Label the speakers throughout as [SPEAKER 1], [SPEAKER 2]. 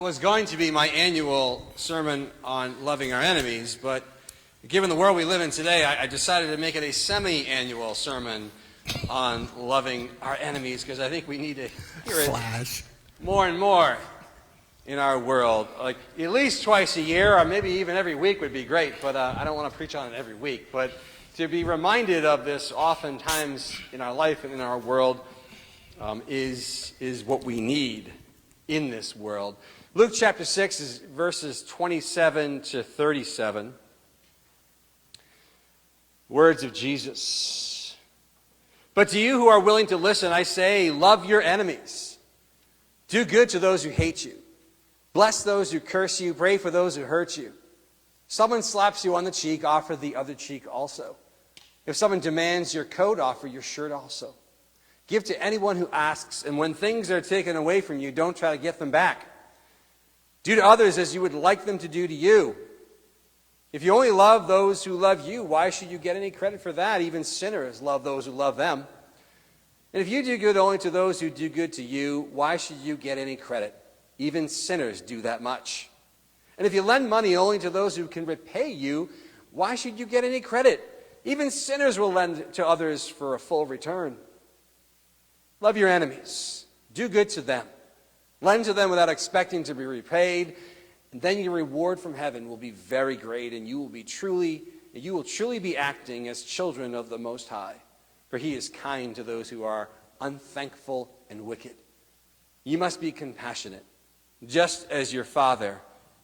[SPEAKER 1] Was going to be my annual sermon on loving our enemies, but given the world we live in today, I decided to make it a semi-annual sermon on loving our enemies, because I think we need to hear it more and more in our world. Like at least twice a year, or maybe even every week would be great, but I don't want to preach on it every week. But to be reminded of this oftentimes in our life and in our world is what we need in this world. Luke chapter 6 is verses 27 to 37. Words of Jesus. But to you who are willing to listen, I say, love your enemies. Do good to those who hate you. Bless those who curse you. Pray for those who hurt you. Someone slaps you on the cheek, offer the other cheek also. If someone demands your coat, offer your shirt also. Give to anyone who asks, and when things are taken away from you, don't try to get them back. Do to others as you would like them to do to you. If you only love those who love you, why should you get any credit for that? Even sinners love those who love them. And if you do good only to those who do good to you, why should you get any credit? Even sinners do that much. And if you lend money only to those who can repay you, why should you get any credit? Even sinners will lend to others for a full return. Love your enemies. Do good to them. Lend to them without expecting to be repaid, and then your reward from heaven will be very great, and you will truly be acting as children of the Most High, for He is kind to those who are unthankful and wicked. You must be compassionate, just as your Father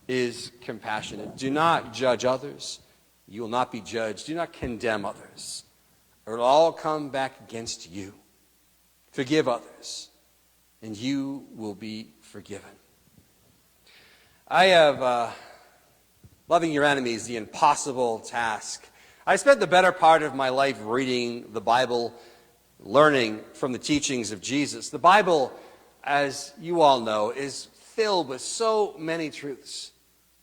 [SPEAKER 1] is compassionate. Do not judge others. You will not be judged. Do not condemn others, or it will all come back against you. Forgive others, and you will be forgiven. I have loving your enemies, the impossible task. I spent the better part of my life reading the Bible, learning from the teachings of Jesus. The Bible, as you all know, is filled with so many truths,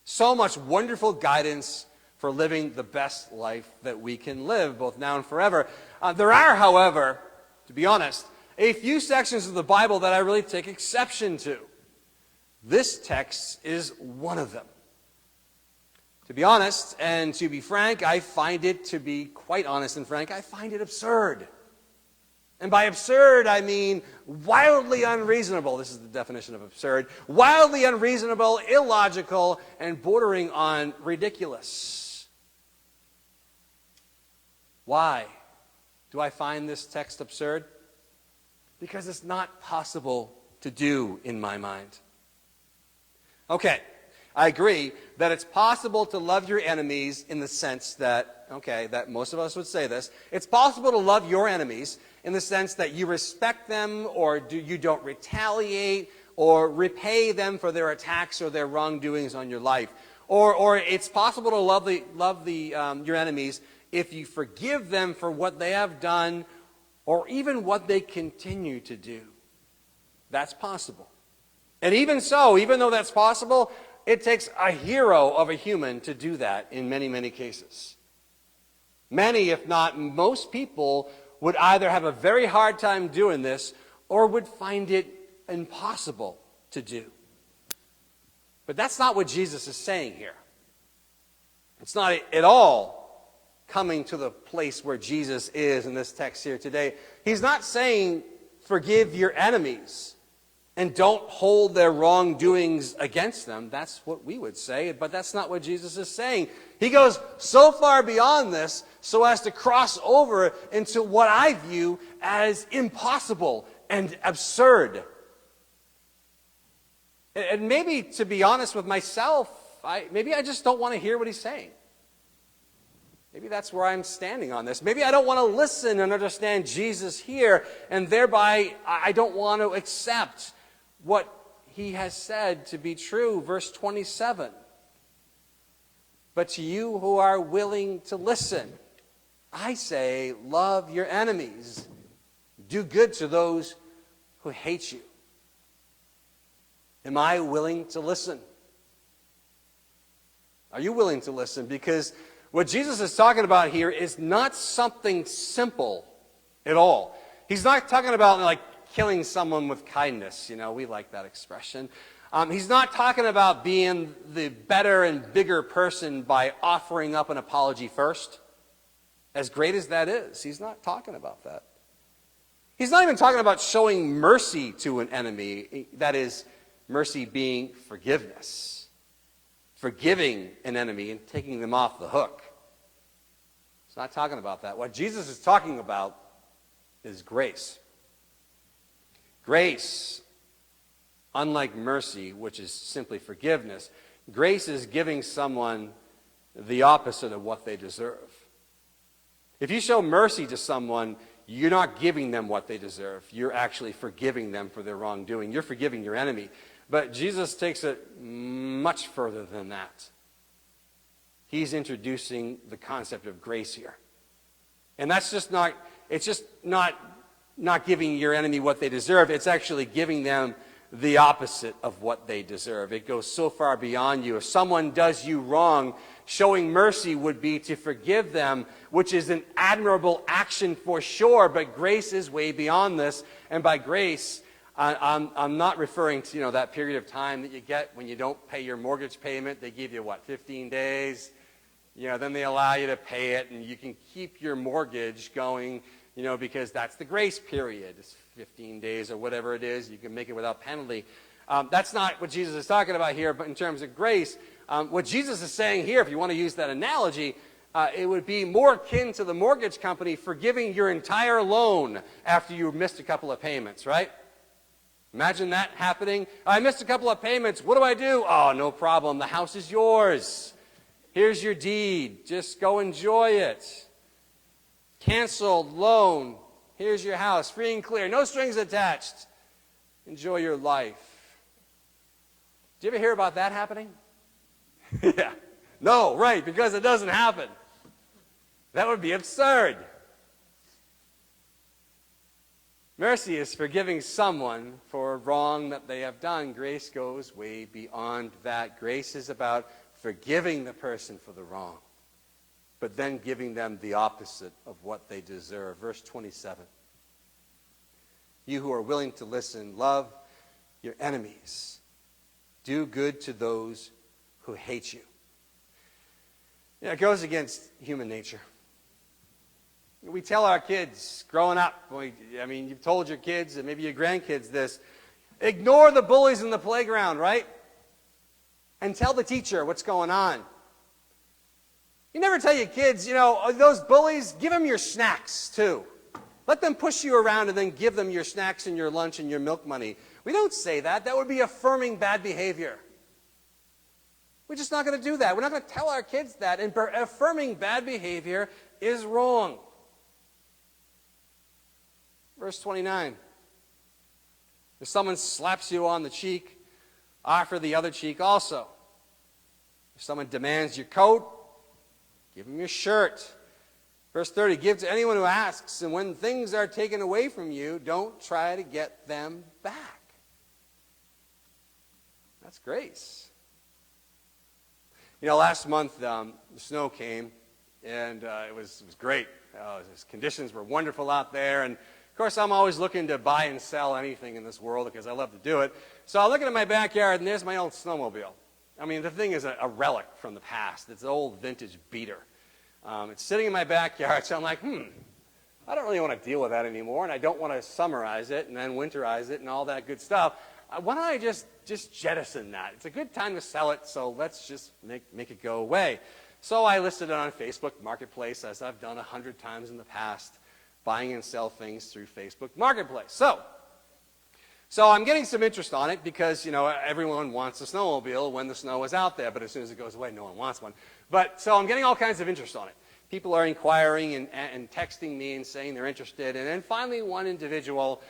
[SPEAKER 1] so much wonderful guidance for living the best life that we can live, both now and forever. There are, however, to be honest, a few sections of the Bible that I really take exception to. This text is one of them. To be honest, and to be frank, I find it, to be quite honest and frank, I find it absurd. And by absurd, I mean wildly unreasonable. This is the definition of absurd. Wildly unreasonable, illogical, and bordering on ridiculous. Why do I find this text absurd? Because it's not possible to do in my mind. Okay, I agree that it's possible to love your enemies in the sense that, that most of us would say this. It's possible to love your enemies in the sense that you respect them, or you don't retaliate or repay them for their attacks or their wrongdoings on your life. Or it's possible to love your enemies if you forgive them for what they have done or even what they continue to do. That's possible. And even so, even though that's possible, it takes a hero of a human to do that in many, many cases. Many, if not most people, would either have a very hard time doing this or would find it impossible to do. But that's not what Jesus is saying here. It's not at all coming to the place where Jesus is in this text here today. He's not saying forgive your enemies and don't hold their wrongdoings against them. That's what we would say, but that's not what Jesus is saying. He goes so far beyond this so as to cross over into what I view as impossible and absurd. And maybe, to be honest with myself, maybe I just don't want to hear what he's saying. Maybe that's where I'm standing on this. Maybe I don't want to listen and understand Jesus here, and thereby I don't want to accept what he has said to be true. Verse 27. But to you who are willing to listen, I say, love your enemies. Do good to those who hate you. Am I willing to listen? Are you willing to listen? Because what Jesus is talking about here is not something simple at all. He's not talking about like killing someone with kindness. We like that expression. He's not talking about being the better and bigger person by offering up an apology first. As great as that is, he's not talking about that. He's not even talking about showing mercy to an enemy. That is, mercy being forgiveness. Forgiving an enemy and taking them off the hook. He's not talking about that. What Jesus is talking about is grace. Grace, unlike mercy, which is simply forgiveness, grace is giving someone the opposite of what they deserve. If you show mercy to someone, you're not giving them what they deserve. You're actually forgiving them for their wrongdoing. You're forgiving your enemy. But Jesus takes it much further than that. He's introducing the concept of grace here. And that's just not, it's just not giving your enemy what they deserve. It's actually giving them the opposite of what they deserve. It goes so far beyond you. If someone does you wrong, showing mercy would be to forgive them, which is an admirable action for sure, but grace is way beyond this. And by grace, I'm not referring to, that period of time that you get when you don't pay your mortgage payment. They give you, 15 days? Then they allow you to pay it, and you can keep your mortgage going, because that's the grace period. It's 15 days or whatever it is. You can make it without penalty. That's not what Jesus is talking about here, but in terms of grace, what Jesus is saying here, if you want to use that analogy, it would be more akin to the mortgage company forgiving your entire loan after you missed a couple of payments, right? Imagine that happening. I missed a couple of payments. What do I do? Oh, no problem. The house is yours. Here's your deed. Just go enjoy it. Canceled loan. Here's your house. Free and clear. No strings attached. Enjoy your life. Do you ever hear about that happening? Yeah. No, right, because it doesn't happen. That would be absurd. Mercy is forgiving someone for a wrong that they have done. Grace goes way beyond that. Grace is about forgiving the person for the wrong, but then giving them the opposite of what they deserve. Verse 27. You who are willing to listen, love your enemies. Do good to those who hate you. It goes against human nature. We tell our kids growing up, you've told your kids and maybe your grandkids this, ignore the bullies in the playground, right? And tell the teacher what's going on. You never tell your kids, those bullies, give them your snacks too. Let them push you around and then give them your snacks and your lunch and your milk money. We don't say that. That would be affirming bad behavior. We're just not going to do that. We're not going to tell our kids that. And affirming bad behavior is wrong. Verse 29. If someone slaps you on the cheek, offer the other cheek also. If someone demands your coat, give him your shirt. Verse 30, give to anyone who asks, and when things are taken away from you, don't try to get them back. That's grace. Last month, the snow came, and it was great. Conditions were wonderful out there, and of course, I'm always looking to buy and sell anything in this world because I love to do it. So I'm looking at my backyard, and there's my old snowmobile. The thing is a relic from the past. It's an old vintage beater. It's sitting in my backyard, so I'm like, I don't really want to deal with that anymore, and I don't want to summerize it and then winterize it and all that good stuff. Why don't I just jettison that? It's a good time to sell it, so let's just make it go away. So I listed it on Facebook Marketplace, as I've done 100 times in the past, buying and sell things through Facebook Marketplace. So I'm getting some interest on it because, everyone wants a snowmobile when the snow is out there, but as soon as it goes away, no one wants one. So I'm getting all kinds of interest on it. People are inquiring and texting me and saying they're interested. And then finally one individual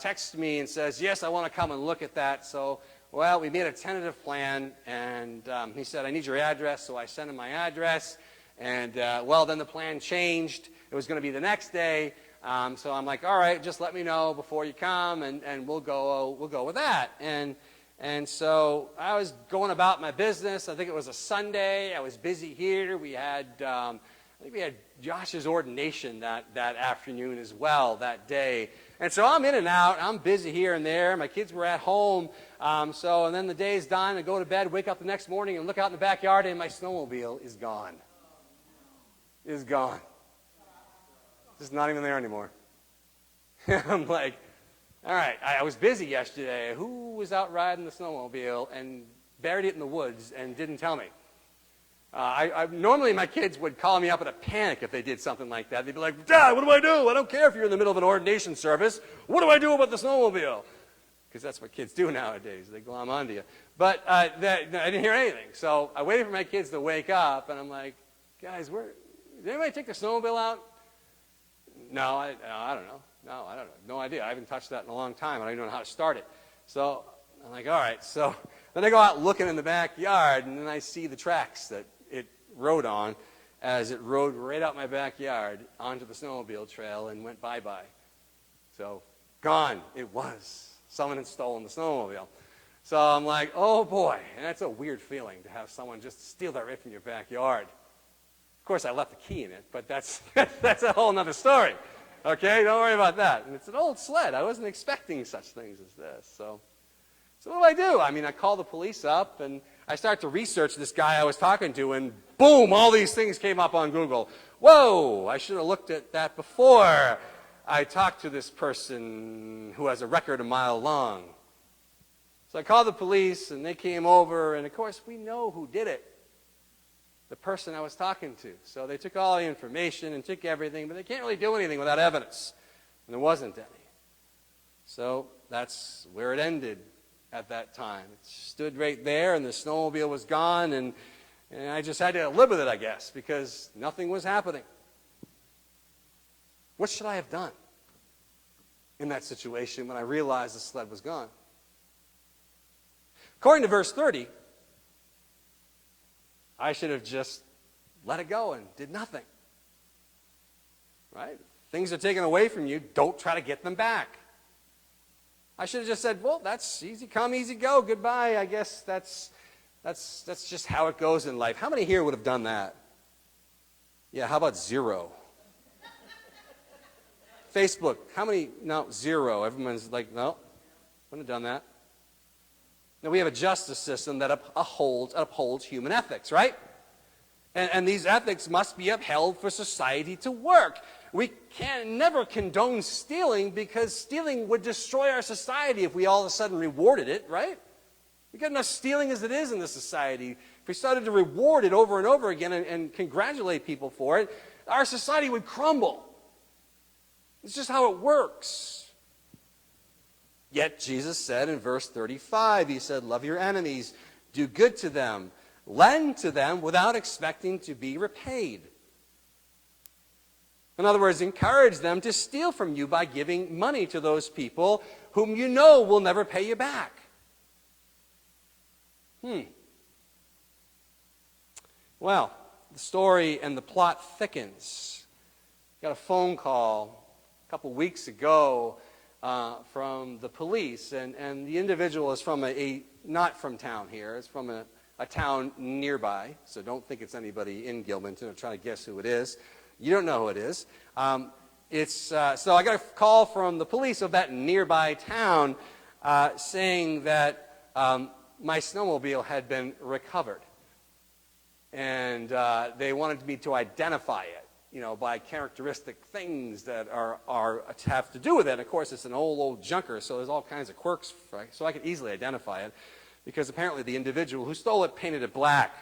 [SPEAKER 1] texts me and says, yes, I want to come and look at that. So, we made a tentative plan, and he said, I need your address. So I sent him my address. And, then the plan changed. It was going to be the next day. So I'm like, all right, just let me know before you come, and we'll go with that. And so I was going about my business. I think it was a Sunday. I was busy here. We had, I think we had Josh's ordination that afternoon as well, that day. And so I'm in and out. I'm busy here and there. My kids were at home. And then the day is done. I go to bed, wake up the next morning, and look out in the backyard, and my snowmobile is gone. Is gone. It's not even there anymore. I'm like, all right, I was busy yesterday. Who was out riding the snowmobile and buried it in the woods and didn't tell me? Normally my kids would call me up in a panic if they did something like that. They'd be like, Dad, what do I do? I don't care if you're in the middle of an ordination service. What do I do about the snowmobile? Because that's what kids do nowadays. They glom onto you. But I didn't hear anything. So I waited for my kids to wake up, and I'm like, guys, did anybody take the snowmobile out? No, I don't know. No, I don't know. No idea. I haven't touched that in a long time. I don't even know how to start it. So I'm like, all right. So then I go out looking in the backyard, and then I see the tracks that it rode on as it rode right out my backyard onto the snowmobile trail and went bye-bye. So gone it was. Someone had stolen the snowmobile. So I'm like, oh, boy. And that's a weird feeling to have someone just steal that right from your backyard. Of course, I left the key in it, but that's a whole other story. Okay, don't worry about that. And it's an old sled. I wasn't expecting such things as this. So what do? I mean, I call the police up, and I start to research this guy I was talking to, and boom, all these things came up on Google. Whoa, I should have looked at that before I talked to this person who has a record a mile long. So I called the police, and they came over, and of course, we know who did it. The person I was talking to. So they took all the information and took everything, but they can't really do anything without evidence. And there wasn't any. So that's where it ended at that time. It stood right there, and the snowmobile was gone, and I just had to live with it, I guess, because nothing was happening. What should I have done in that situation when I realized the sled was gone? According to verse 30, I should have just let it go and did nothing. Right? Things are taken away from you. Don't try to get them back. I should have just said, well, that's easy come, easy go. Goodbye. I guess that's just how it goes in life. How many here would have done that? Yeah, how about 0? Facebook, how many? No, 0. Everyone's like, no, wouldn't have done that. Now, we have a justice system that upholds human ethics, right? And these ethics must be upheld for society to work. We can never condone stealing because stealing would destroy our society if we all of a sudden rewarded it, right? We've got enough stealing as it is in this society. If we started to reward it over and over again and congratulate people for it, our society would crumble. It's just how it works. Yet Jesus said in verse 35, he said, love your enemies, do good to them, lend to them without expecting to be repaid. In other words, encourage them to steal from you by giving money to those people whom you know will never pay you back. Well, the story and the plot thickens. Got a phone call a couple weeks ago from the police, and the individual is from not from town here. It's from a town nearby, so don't think it's anybody in Gilmanton. I'm trying to guess who it is. You don't know who it is. So I got a call from the police of that nearby town saying that my snowmobile had been recovered, and they wanted me to identify it, by characteristic things that have to do with it. And of course, it's an old junker, so there's all kinds of quirks, right? So I could easily identify it, because apparently the individual who stole it painted it black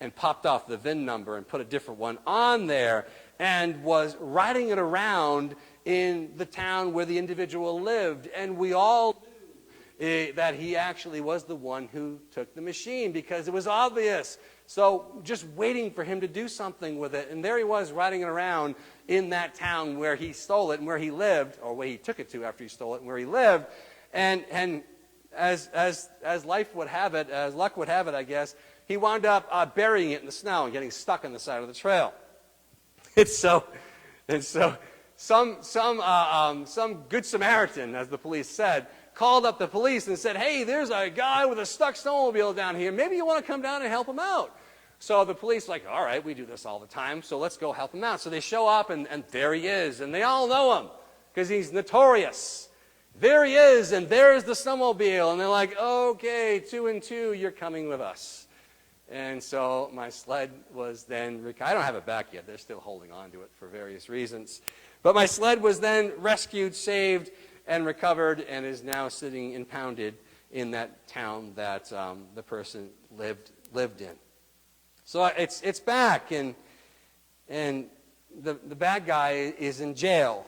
[SPEAKER 1] and popped off the VIN number and put a different one on there and was riding it around in the town where the individual lived. And we all knew that he actually was the one who took the machine, because it was obvious. So just waiting for him to do something with it. And there he was riding it around in that town where he stole it and where he lived, or where he took it to after he stole it and where he lived. And as life would have it, as luck would have it, I guess, he wound up burying it in the snow and getting stuck on the side of the trail. Some good Samaritan, as the police said, called up the police and said, hey, there's a guy with a stuck snowmobile down here. Maybe you want to come down and help him out. So the police like, all right, we do this all the time, so let's go help him out. So they show up, and there he is. And they all know him because he's notorious. there he is, and there's the snowmobile. And they're like, okay, 2 and 2, you're coming with us. And so my sled was then, I don't have it back yet. They're still holding on to it for various reasons. But my sled was then rescued, saved, and recovered, and is now sitting impounded in that town that the person lived in. So it's back, and the bad guy is in jail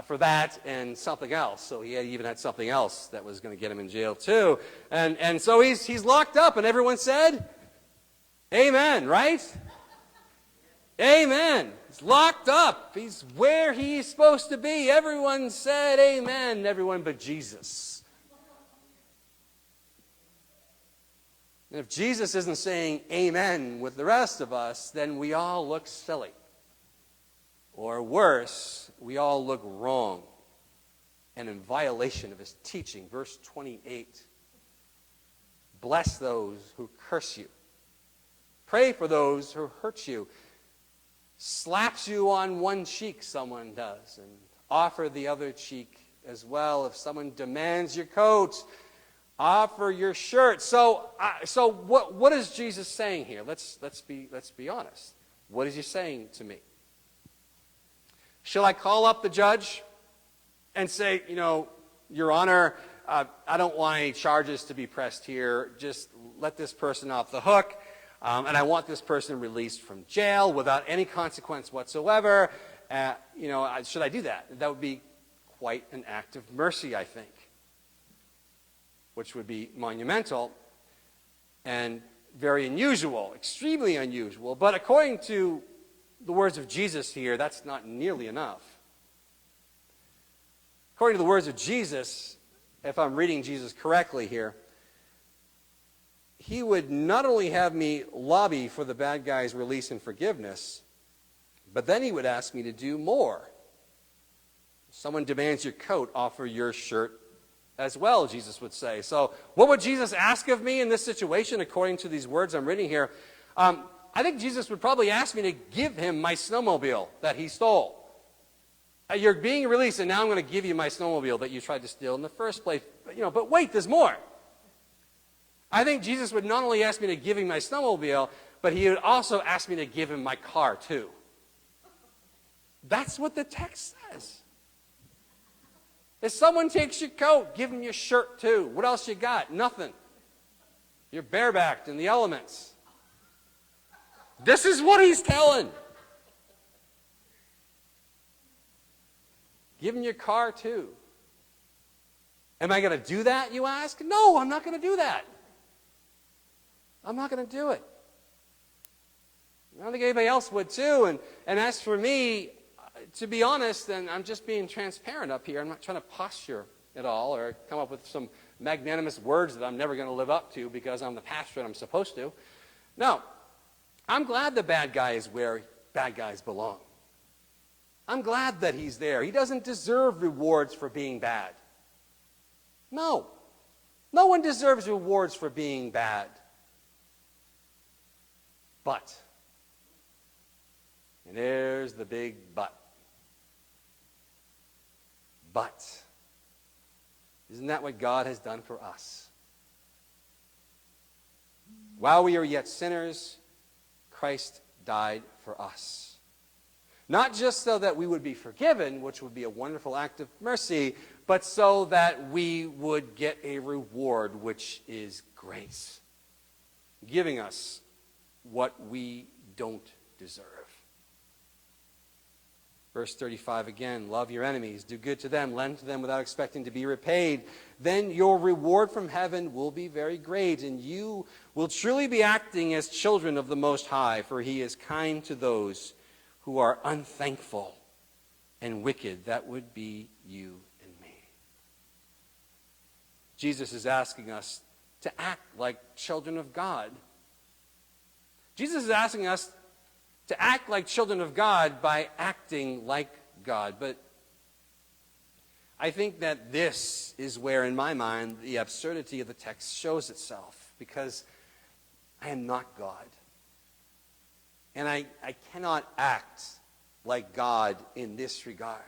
[SPEAKER 1] for that and something else. So he even had something else that was going to get him in jail too. And so he's locked up, and everyone said, amen, right? Amen. He's locked up. He's where he's supposed to be. Everyone said amen. Everyone but Jesus. And if Jesus isn't saying amen with the rest of us, then we all look silly. Or worse, we all look wrong and in violation of his teaching. Verse 28. Bless those who curse you. Pray for those who hurt you. Slaps you on one cheek, someone does, and offer the other cheek as well. If someone demands your coat, offer your shirt. So what is Jesus saying here? Let's be honest. What is he saying to me? Shall I call up the judge and say, Your Honor, I don't want any charges to be pressed here. Just let this person off the hook. And I want this person released from jail without any consequence whatsoever. Should I do that? That would be quite an act of mercy, I think, which would be monumental and very unusual, extremely unusual. But according to the words of Jesus here, that's not nearly enough. According to the words of Jesus, if I'm reading Jesus correctly here, he would not only have me lobby for the bad guy's release and forgiveness, but then he would ask me to do more. Someone demands your coat, offer your shirt as well, Jesus would say. So what would Jesus ask of me in this situation, according to these words I'm reading here? I think Jesus would probably ask me to give him my snowmobile that he stole. You're being released, and now I'm going to give you my snowmobile that you tried to steal in the first place. But wait, there's more. I think Jesus would not only ask me to give him my snowmobile, but he would also ask me to give him my car too. That's what the text says. If someone takes your coat, give him your shirt too. What else you got? Nothing. You're barebacked in the elements. This is what he's telling. Give him your car too. Am I going to do that, you ask? No, I'm not going to do that. I'm not going to do it. I don't think anybody else would too. And as for me, to be honest, and I'm just being transparent up here, I'm not trying to posture at all or come up with some magnanimous words that I'm never going to live up to because I'm the pastor and I'm supposed to. No, I'm glad the bad guy is where bad guys belong. I'm glad that he's there. He doesn't deserve rewards for being bad. No. No one deserves rewards for being bad. But, and there's the big but. But, isn't that what God has done for us? While we are yet sinners, Christ died for us. Not just so that we would be forgiven, which would be a wonderful act of mercy, but so that we would get a reward, which is grace, giving us what we don't deserve. Verse 35 again, love your enemies, do good to them, lend to them without expecting to be repaid. Then your reward from heaven will be very great, and you will truly be acting as children of the Most High, for he is kind to those who are unthankful and wicked. That would be you and me. Jesus is asking us to act like children of God. Jesus is asking us to act like children of God by acting like God. But I think that this is where, in my mind, the absurdity of the text shows itself, because I am not God. And I cannot act like God in this regard.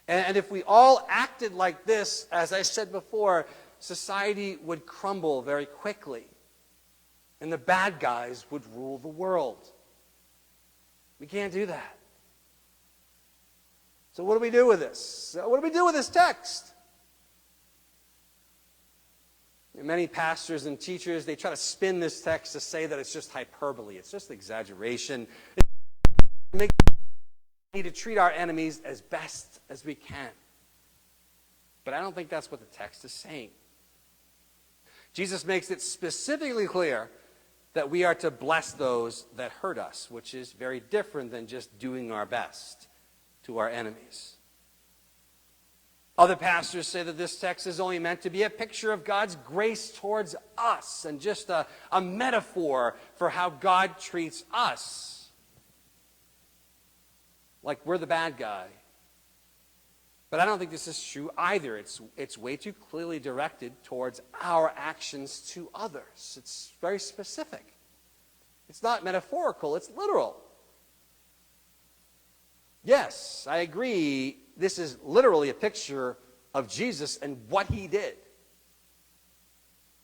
[SPEAKER 1] And if we all acted like this, as I said before, society would crumble very quickly. And the bad guys would rule the world. We can't do that. So what do we do with this? What do we do with this text? Many pastors and teachers, they try to spin this text to say that it's just hyperbole. It's just exaggeration. We need to treat our enemies as best as we can. But I don't think that's what the text is saying. Jesus makes it specifically clear that we are to bless those that hurt us, which is very different than just doing our best to our enemies. Other pastors say that this text is only meant to be a picture of God's grace towards us and just a metaphor for how God treats us. Like we're the bad guy. But I don't think this is true either. It's way too clearly directed towards our actions to others. It's very specific. It's not metaphorical, it's literal. Yes, I agree. This is literally a picture of Jesus and what he did.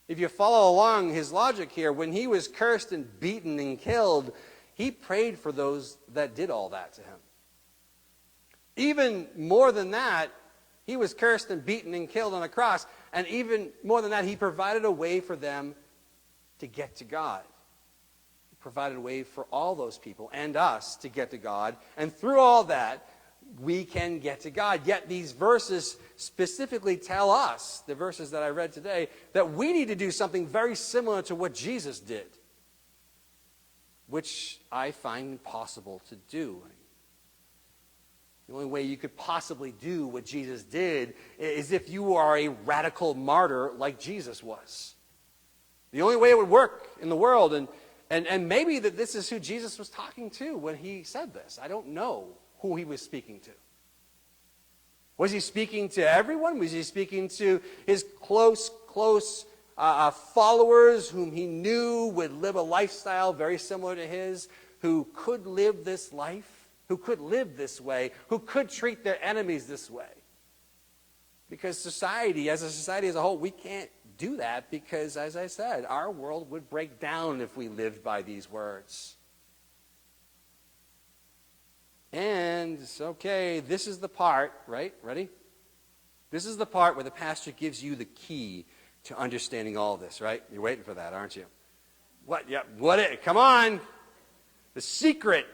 [SPEAKER 1] If you follow along his logic here, when he was cursed and beaten and killed, he prayed for those that did all that to him. Even more than that, he was cursed and beaten and killed on a cross. And even more than that, he provided a way for them to get to God. He provided a way for all those people and us to get to God. And through all that, we can get to God. Yet these verses specifically tell us, the verses that I read today, that we need to do something very similar to what Jesus did, which I find impossible to do. The only way you could possibly do what Jesus did is if you are a radical martyr like Jesus was. The only way it would work in the world, and maybe that this is who Jesus was talking to when he said this. I don't know who he was speaking to. Was he speaking to everyone? Was he speaking to his close followers whom he knew would live a lifestyle very similar to his, who could live this life? Who could live this way, who could treat their enemies this way? Because society, as a whole, we can't do that because, as I said, our world would break down if we lived by these words. And, okay, this is the part, right? Ready? This is the part where the pastor gives you the key to understanding all this, right? You're waiting for that, aren't you? What? Yeah, come on! The secret.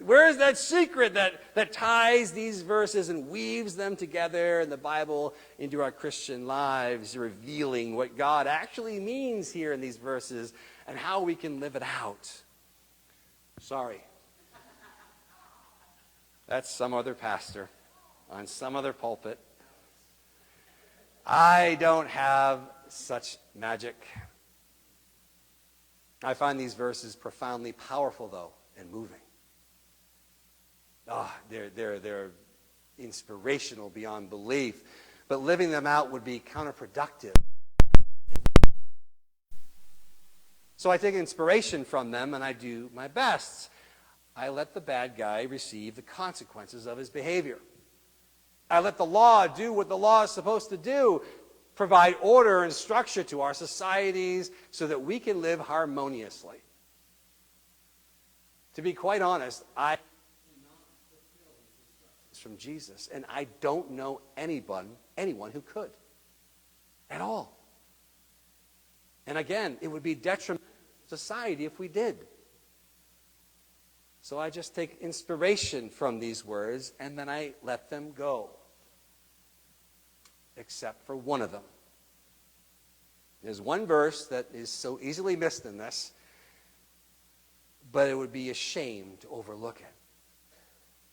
[SPEAKER 1] Where is that secret that ties these verses and weaves them together in the Bible into our Christian lives, revealing what God actually means here in these verses and how we can live it out? Sorry. That's some other pastor on some other pulpit. I don't have such magic. I find these verses profoundly powerful, though, and moving. They're inspirational beyond belief, but living them out would be counterproductive. So I take inspiration from them and I do my best. I let the bad guy receive the consequences of his behavior. I let the law do what the law is supposed to do, provide order and structure to our societies so that we can live harmoniously. To be quite honest, I from Jesus, and I don't know anyone who could at all. And again, it would be detrimental to society if we did. So I just take inspiration from these words and then I let them go, except for one of them. There's one verse that is so easily missed in this, but it would be a shame to overlook it.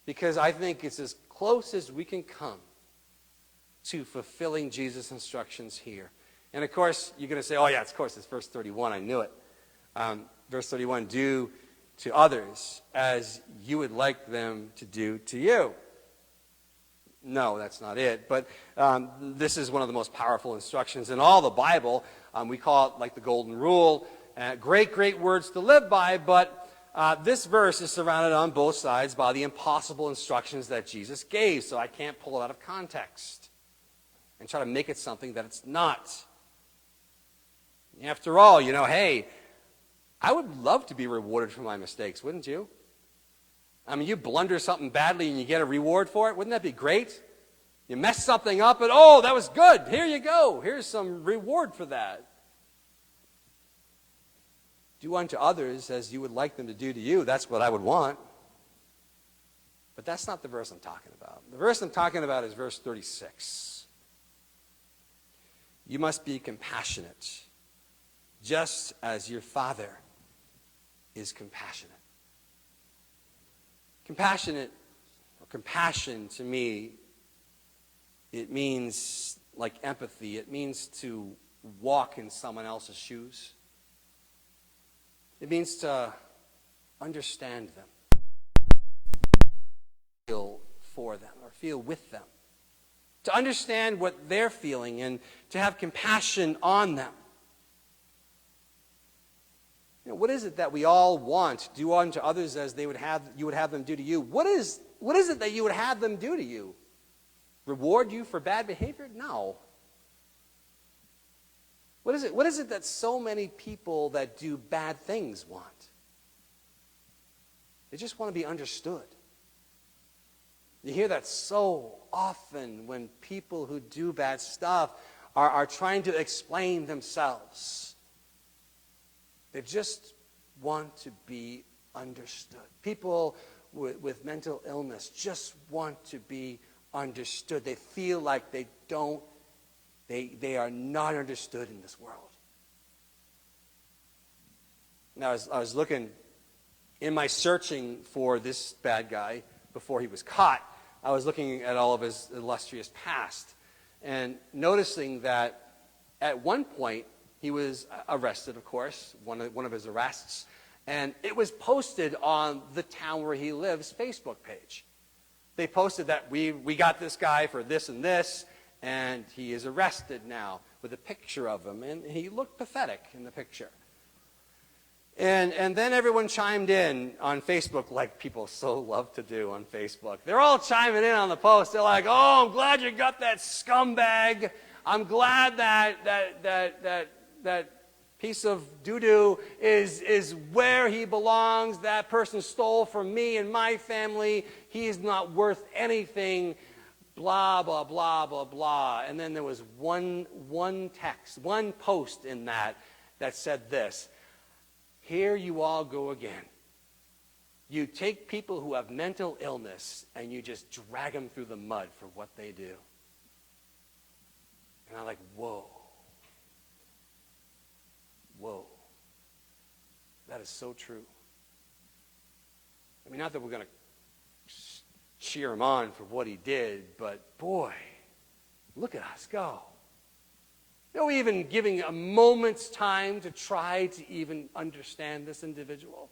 [SPEAKER 1] Because I think it's as close as we can come to fulfilling Jesus' instructions here. And of course, you're going to say, oh yeah, of course, it's verse 31. I knew it. Verse 31, do to others as you would like them to do to you. No, that's not it. But this is one of the most powerful instructions in all the Bible. We call it like the golden rule. Great words to live by, but This verse is surrounded on both sides by the impossible instructions that Jesus gave, so I can't pull it out of context and try to make it something that it's not. After all, hey, I would love to be rewarded for my mistakes, wouldn't you? I mean, you blunder something badly and you get a reward for it. Wouldn't that be great? You mess something up and, oh, that was good. Here you go. Here's some reward for that. Do unto others as you would like them to do to you. That's what I would want. But that's not the verse I'm talking about. The verse I'm talking about is verse 36. You must be compassionate, just as your Father is compassionate. Compassionate, or compassion to me, it means like empathy. It means to walk in someone else's shoes. It means to understand them, feel for them, or feel with them. To understand what they're feeling and to have compassion on them. What is it that we all want? Do unto others as you would have them do to you. What is it that you would have them do to you? Reward you for bad behavior? No. What is it that so many people that do bad things want? They just want to be understood. You hear that so often when people who do bad stuff are trying to explain themselves. They just want to be understood. People with mental illness just want to be understood. They feel like they are not understood in this world. Now, I was looking in my searching for this bad guy before he was caught. I was looking at all of his illustrious past and noticing that at one point he was arrested, of course, one of his arrests, and it was posted on the town where he lives Facebook page. They posted that we got this guy for this and this, and he is arrested now, with a picture of him, and he looked pathetic in the picture. And then everyone chimed in on Facebook, like people so love to do on Facebook. They're all chiming in on the post. They're like, "Oh, I'm glad you got that scumbag. I'm glad that piece of doo-doo is where he belongs. That person stole from me and my family. He is not worth anything. Blah, blah, blah, blah, blah." And then there was one text, one post in that said this: "Here you all go again. You take people who have mental illness and you just drag them through the mud for what they do." And I'm like, whoa. Whoa. That is so true. I mean, not that we're going to cheer him on for what he did, but boy, look at us go. Are we even giving a moment's time to try to even understand this individual?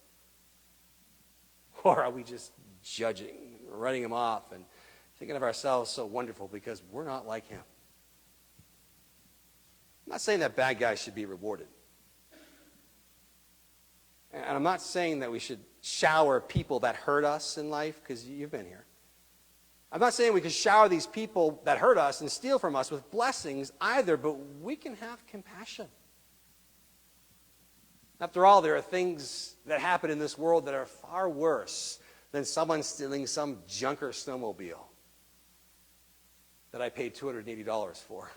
[SPEAKER 1] Or are we just judging, writing him off, and thinking of ourselves so wonderful because we're not like him? I'm not saying that bad guys should be rewarded. And I'm not saying that we should shower people that hurt us in life, because you've been here. I'm not saying we can shower these people that hurt us and steal from us with blessings either, but we can have compassion. After all, there are things that happen in this world that are far worse than someone stealing some junker snowmobile that I paid $280 for.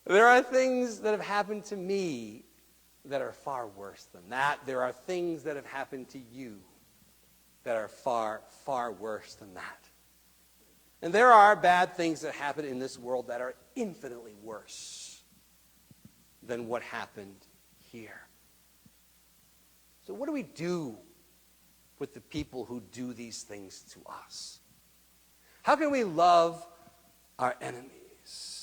[SPEAKER 1] There are things that have happened to me that are far worse than that. There are things that have happened to you that are far, far worse than that. And there are bad things that happen in this world that are infinitely worse than what happened here. So what do we do with the people who do these things to us? How can we love our enemies?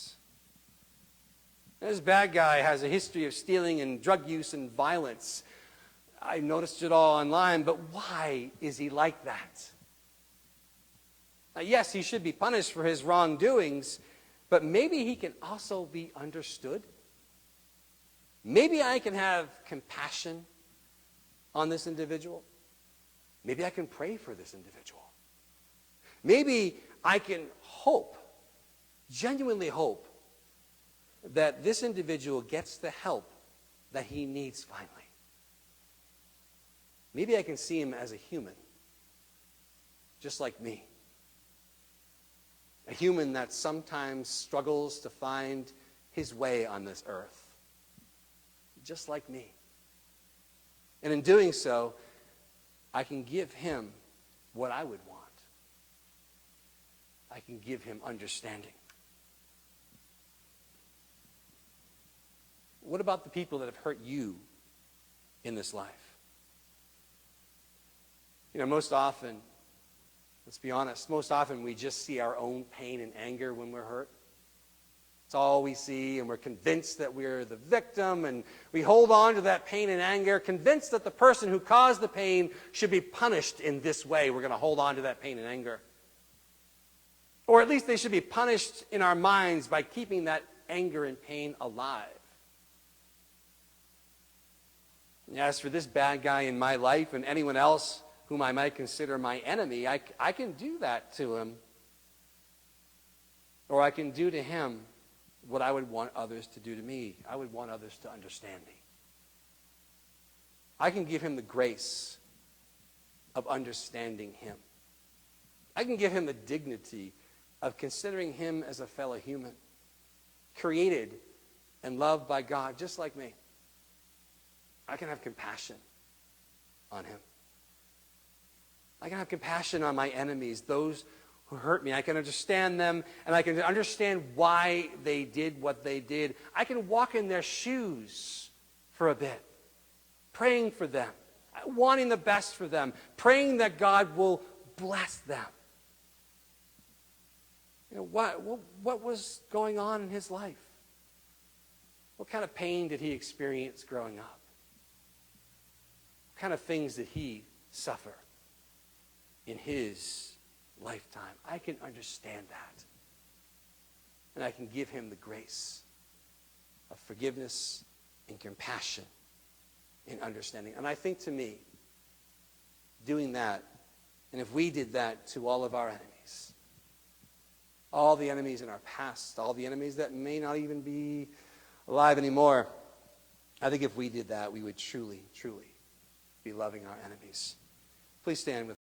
[SPEAKER 1] This bad guy has a history of stealing and drug use and violence. I noticed it all online, but why is he like that? Now, yes, he should be punished for his wrongdoings, but maybe he can also be understood. Maybe I can have compassion on this individual. Maybe I can pray for this individual. Maybe I can hope, genuinely hope, that this individual gets the help that he needs finally. Maybe I can see him as a human, just like me. A human that sometimes struggles to find his way on this earth, just like me. And in doing so, I can give him what I would want. I can give him understanding. What about the people that have hurt you in this life? You know, most often, let's be honest, most often we just see our own pain and anger when we're hurt. It's all we see, and we're convinced that we're the victim, and we hold on to that pain and anger, convinced that the person who caused the pain should be punished in this way. We're going to hold on to that pain and anger. Or at least they should be punished in our minds by keeping that anger and pain alive. And as for this bad guy in my life and anyone else whom I might consider my enemy, I can do that to him. Or I can do to him what I would want others to do to me. I would want others to understand me. I can give him the grace of understanding him. I can give him the dignity of considering him as a fellow human, created and loved by God, just like me. I can have compassion on him. I can have compassion on my enemies, those who hurt me. I can understand them, and I can understand why they did what they did. I can walk in their shoes for a bit, praying for them, wanting the best for them, praying that God will bless them. You know, what was going on in his life? What kind of pain did he experience growing up? What kind of things did he suffer in his lifetime? I can understand that. And I can give him the grace of forgiveness and compassion and understanding. And I think, to me, doing that, and if we did that to all of our enemies, all the enemies in our past, all the enemies that may not even be alive anymore, I think if we did that, we would truly, truly be loving our enemies. Please stand with